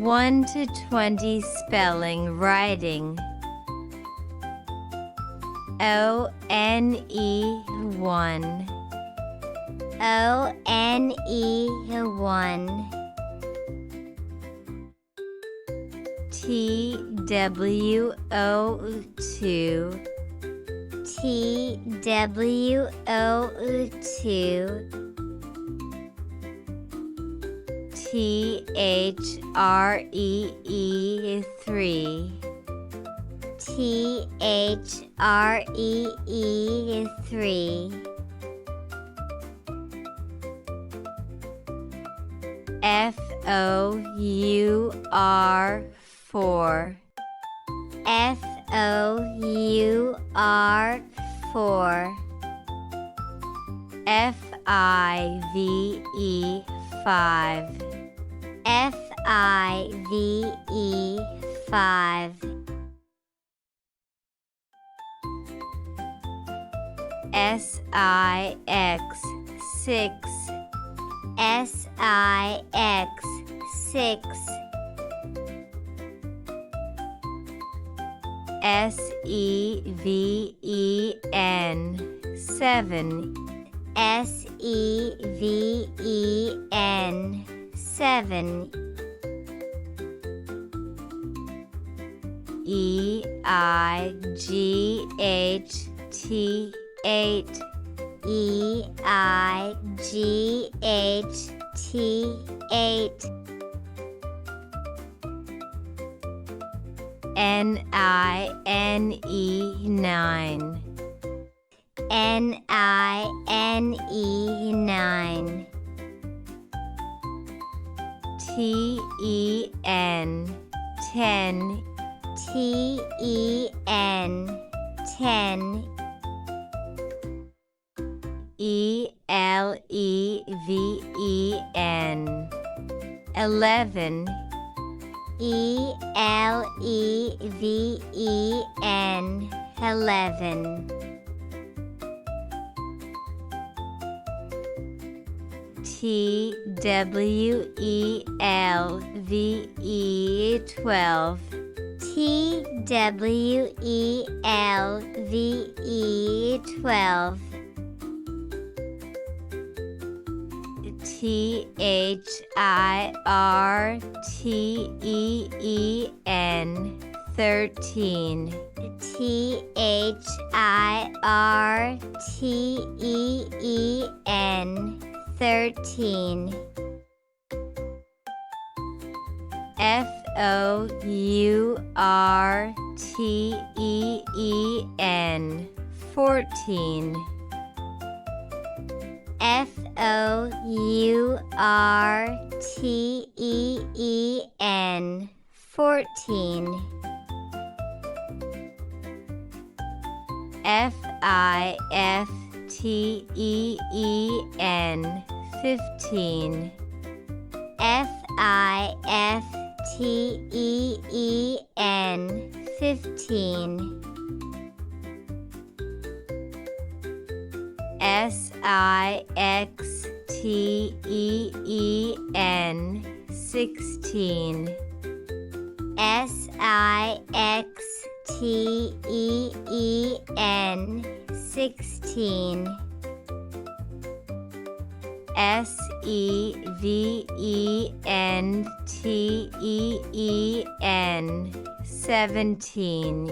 1 to 20 spelling writing. ONE 1, ONE 1, TWO 2, TWO 2, THREE 3, THREE 3, FOUR 4, FOUR 4, FIVE 5, FIVE 5, SIX 6, SIX 6, SEVEN 7, SEVEN 7, EIGHT 8, EIGHT 8, NINE 9, NINE TEN 10, TEN 10, ELEVEN 11, ELEVEN 11, TWELVE 12, TWELVE 12, THIRTEN 13, THIRTEN 13, FOURTEN 14, FOURTEN 14, FIFTEN 15, FIFTEN 15, SIXTEN 16, SIXTEN 16, SEVENTEN 17,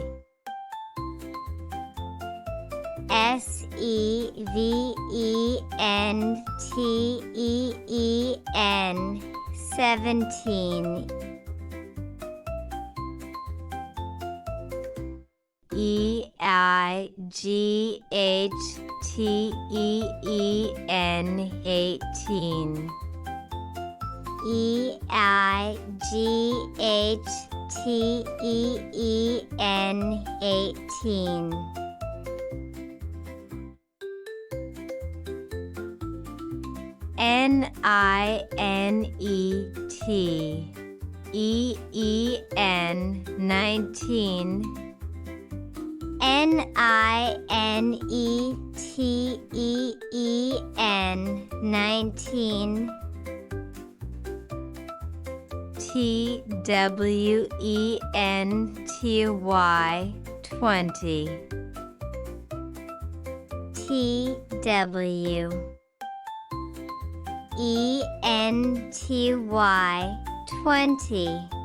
SEVENTEN 17, EIGHTEN 18, EIGHTEN 18, NINETEEN 19, NINETEEN 19, TWENTY 20 TWENTY 20